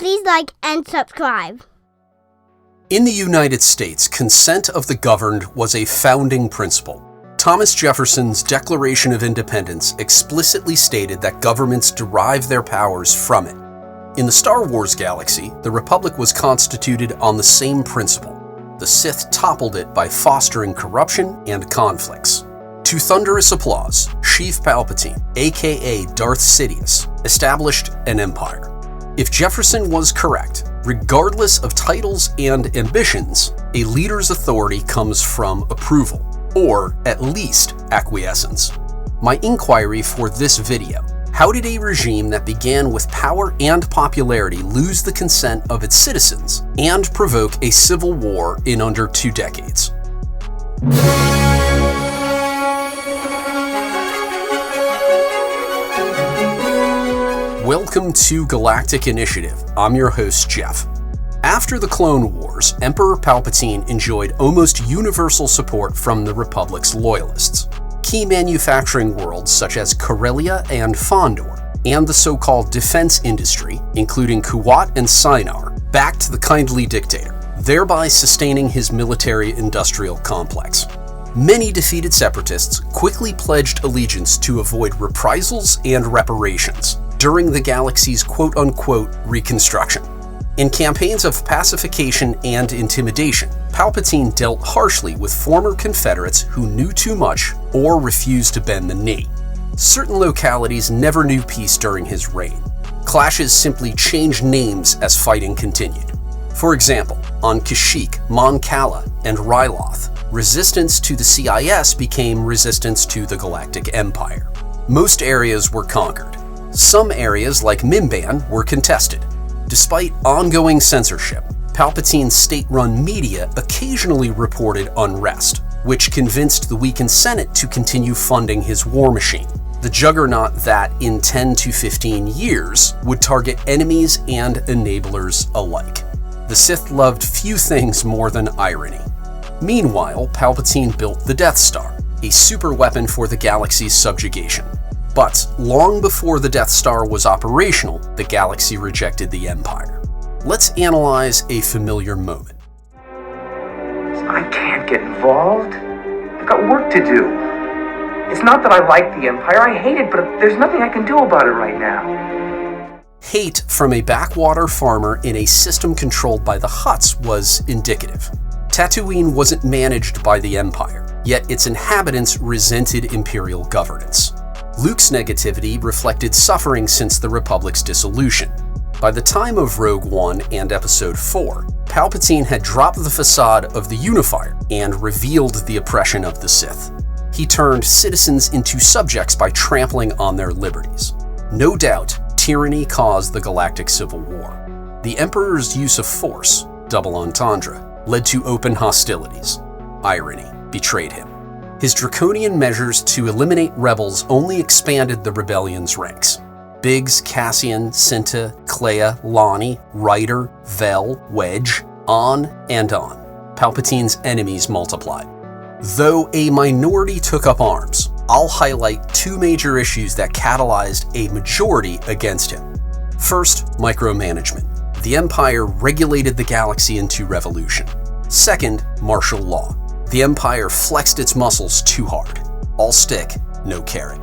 Please like and subscribe. In the United States, consent of the governed was a founding principle. Thomas Jefferson's Declaration of Independence explicitly stated that governments derive their powers from it. In the Star Wars galaxy, the Republic was constituted on the same principle. The Sith toppled it by fostering corruption and conflicts. To thunderous applause, Sheev Palpatine, aka Darth Sidious, established an empire. If Jefferson was correct, regardless of titles and ambitions, a leader's authority comes from approval, or at least acquiescence. My inquiry for this video: how did a regime that began with power and popularity lose the consent of its citizens and provoke a civil war in under 2 decades? Welcome to Galactic Initiative. I'm your host, Jeff. After the Clone Wars, Emperor Palpatine enjoyed almost universal support from the Republic's loyalists. Key manufacturing worlds such as Corellia and Fondor, and the so-called defense industry, including Kuwait and Sinar, backed the kindly dictator, thereby sustaining his military-industrial complex. Many defeated separatists quickly pledged allegiance to avoid reprisals and reparations during the galaxy's quote-unquote reconstruction. In campaigns of pacification and intimidation, Palpatine dealt harshly with former Confederates who knew too much or refused to bend the knee. Certain localities never knew peace during his reign. Clashes simply changed names as fighting continued. For example, on Kashyyyk, Mon Cala, and Ryloth, resistance to the CIS became resistance to the Galactic Empire. Most areas were conquered. Some areas, like Mimban, were contested. Despite ongoing censorship, Palpatine's state-run media occasionally reported unrest, which convinced the weakened Senate to continue funding his war machine, the juggernaut that, in 10 to 15 years, would target enemies and enablers alike. The Sith loved few things more than irony. Meanwhile, Palpatine built the Death Star, a super weapon for the galaxy's subjugation. But long before the Death Star was operational, the galaxy rejected the Empire. Let's analyze a familiar moment. I can't get involved. I've got work to do. It's not that I like the Empire, I hate it, but there's nothing I can do about it right now. Hate from a backwater farmer in a system controlled by the Hutts was indicative. Tatooine wasn't managed by the Empire, yet its inhabitants resented Imperial governance. Luke's negativity reflected suffering since the Republic's dissolution. By the time of Rogue One and Episode 4, Palpatine had dropped the facade of the Unifier and revealed the oppression of the Sith. He turned citizens into subjects by trampling on their liberties. No doubt, tyranny caused the Galactic Civil War. The Emperor's use of force, double entendre, led to open hostilities. Irony betrayed him. His draconian measures to eliminate rebels only expanded the rebellion's ranks. Biggs, Cassian, Cinta, Clea, Lonnie, Ryder, Vel, Wedge, on and on. Palpatine's enemies multiplied. Though a minority took up arms, I'll highlight 2 major issues that catalyzed a majority against him. First, micromanagement. The Empire regulated the galaxy into revolution. Second, martial law. The Empire flexed its muscles too hard. All stick, no carrot.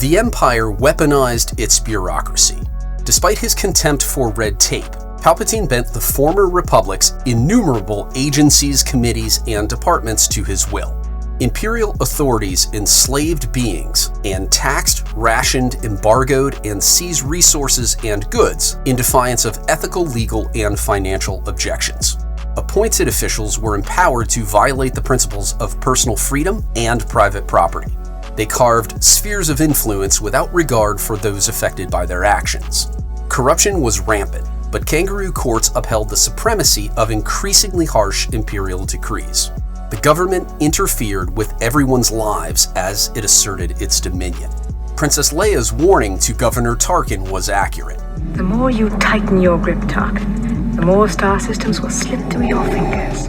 The Empire weaponized its bureaucracy. Despite his contempt for red tape, Palpatine bent the former Republic's innumerable agencies, committees, and departments to his will. Imperial authorities enslaved beings and taxed, rationed, embargoed, and seized resources and goods in defiance of ethical, legal, and financial objections. Appointed officials were empowered to violate the principles of personal freedom and private property. They carved spheres of influence without regard for those affected by their actions. Corruption was rampant, but kangaroo courts upheld the supremacy of increasingly harsh imperial decrees. The government interfered with everyone's lives as it asserted its dominion. Princess Leia's warning to Governor Tarkin was accurate. The more you tighten your grip, Tarkin, the more star systems will slip through your fingers.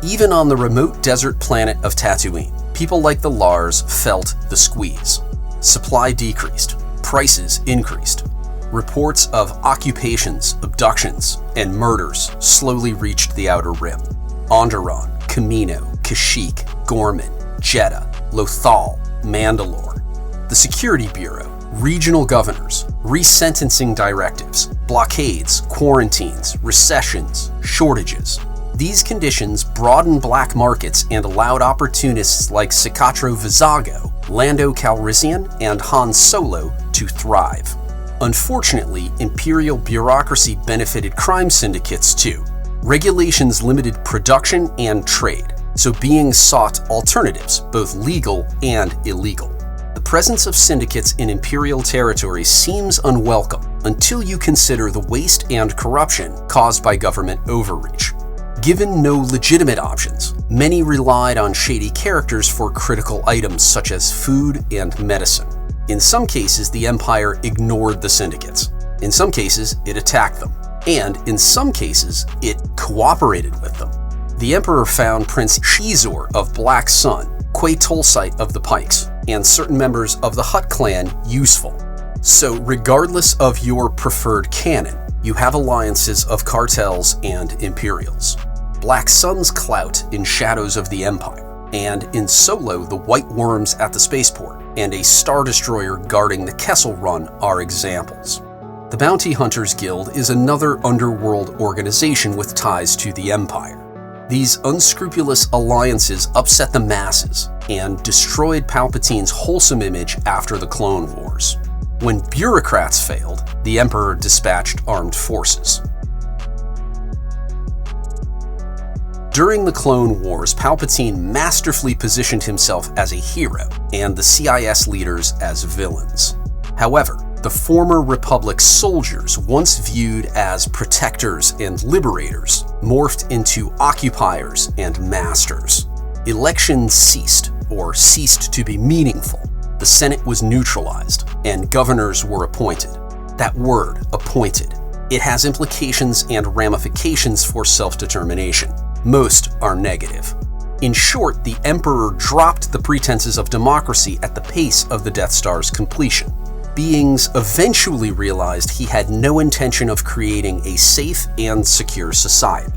Even on the remote desert planet of Tatooine, people like the Lars felt the squeeze. Supply decreased. prices increased. Reports of occupations, abductions, and murders slowly reached the Outer Rim. Onderon, Kamino, Kashyyyk, Gorman, Jeddah, Lothal, Mandalore. The Security Bureau, regional governors, resentencing directives, blockades, quarantines, recessions, shortages. These conditions broadened black markets and allowed opportunists like Sikatro Vizago, Lando Calrissian, and Han Solo to thrive. Unfortunately, Imperial bureaucracy benefited crime syndicates too. Regulations limited production and trade, so beings sought alternatives, both legal and illegal. The presence of syndicates in Imperial territory seems unwelcome until you consider the waste and corruption caused by government overreach. Given no legitimate options, many relied on shady characters for critical items such as food and medicine. In some cases, the Empire ignored the syndicates. In some cases, it attacked them. And in some cases, it cooperated with them. The Emperor found Prince Shizor of Black Sun, Quay Tolsite of the Pikes, and certain members of the Hutt clan useful. So regardless of your preferred canon, you have alliances of cartels and Imperials. Black Sun's clout in Shadows of the Empire, and in Solo the White Worms at the spaceport, and a Star Destroyer guarding the Kessel Run are examples. The Bounty Hunters Guild is another underworld organization with ties to the Empire. These unscrupulous alliances upset the masses and destroyed Palpatine's wholesome image after the Clone Wars. When bureaucrats failed, the Emperor dispatched armed forces. During the Clone Wars, Palpatine masterfully positioned himself as a hero and the CIS leaders as villains. However, the former Republic soldiers, once viewed as protectors and liberators, morphed into occupiers and masters. Elections ceased, or ceased to be meaningful. The Senate was neutralized, and governors were appointed. That word, appointed, it has implications and ramifications for self-determination. Most are negative. In short, the Emperor dropped the pretenses of democracy at the pace of the Death Star's completion. Beings eventually realized he had no intention of creating a safe and secure society.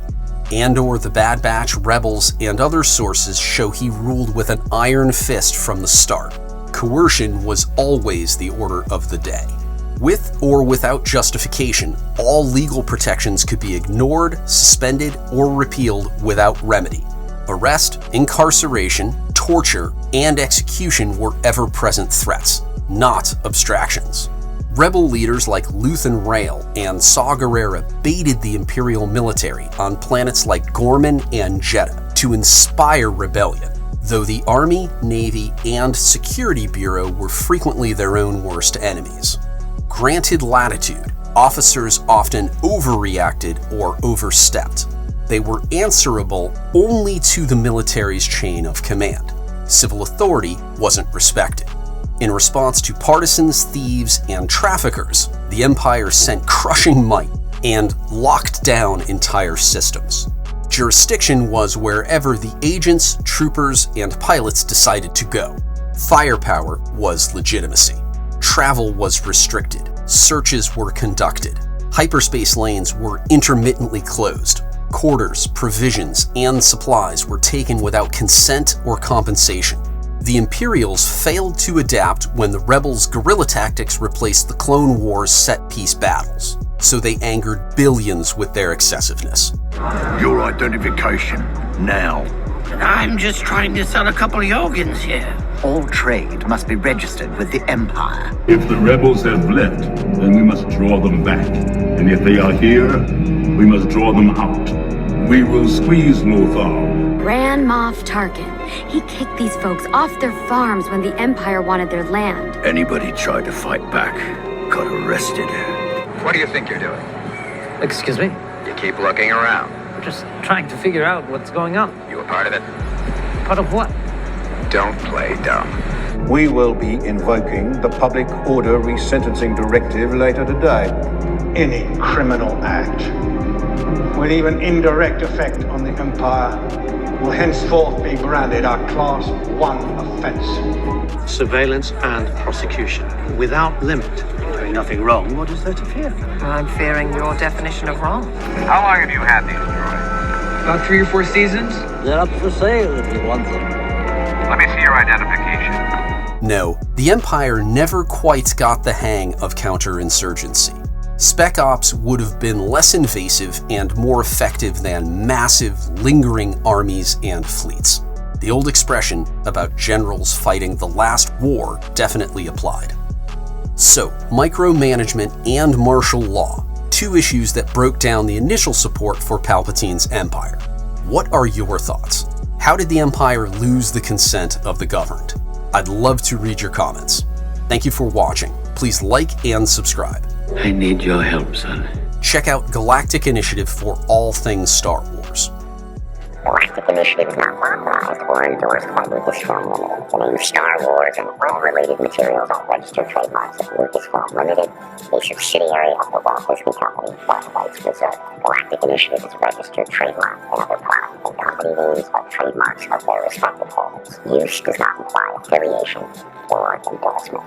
Andor, the Bad Batch, rebels, and other sources show he ruled with an iron fist from the start. Coercion was always the order of the day. With or without justification, all legal protections could be ignored, suspended, or repealed without remedy. Arrest, incarceration, torture, and execution were ever-present threats, not abstractions. Rebel leaders like Luthen Rael and Saw Gerrera baited the Imperial military on planets like Gorman and Jeddah to inspire rebellion, though the Army, Navy, and Security Bureau were frequently their own worst enemies. Granted latitude, officers often overreacted or overstepped. They were answerable only to the military's chain of command. Civil authority wasn't respected. In response to partisans, thieves, and traffickers, the Empire sent crushing might and locked down entire systems. Jurisdiction was wherever the agents, troopers, and pilots decided to go. Firepower was legitimacy. Travel was restricted. Searches were conducted. Hyperspace lanes were intermittently closed. Quarters, provisions, and supplies were taken without consent or compensation. The Imperials failed to adapt when the Rebels' guerrilla tactics replaced the Clone Wars' set-piece battles, so they angered billions with their excessiveness. Your identification, now. I'm just trying to sell a couple of Yogans here. All trade must be registered with the Empire. If the rebels have left, then we must draw them back. And if they are here, we must draw them out. We will squeeze Lothal. Grand Moff Tarkin. He kicked these folks off their farms when the Empire wanted their land. Anybody tried to fight back got arrested. What do you think you're doing? Excuse me? You keep looking around. I'm just trying to figure out what's going on. You a part of it? Part of what? Don't play dumb. We will be invoking the Public Order Resentencing Directive later today. Any criminal act with even indirect effect on the Empire will henceforth be branded a Class 1 offence. Surveillance and prosecution, without limit. Doing nothing wrong, what is there to fear? I'm fearing your definition of wrong. How long have you had these droids? About 3 or 4 seasons? They're up for sale if you want them. Let me see your identification. No, the Empire never quite got the hang of counterinsurgency. Spec Ops would have been less invasive and more effective than massive, lingering armies and fleets. The old expression about generals fighting the last war definitely applied. So, micromanagement and martial law, two issues that broke down the initial support for Palpatine's empire. What are your thoughts? How did the Empire lose the consent of the governed? I'd love to read your comments. Thank you for watching. Please like and subscribe. I need your help, son. Check out Galactic Initiative for all things Star Wars. Galactic Initiative is not authorized or endorsed by Lucasfilm Limited. The name Star Wars and all related materials are registered trademarks of Lucasfilm Limited, a subsidiary of the Walt Disney Company, Dark Rights Reserved. Galactic Initiative is a registered trademark, and other product and company names are trademarks of their respective holders. Use does not imply affiliation or endorsement.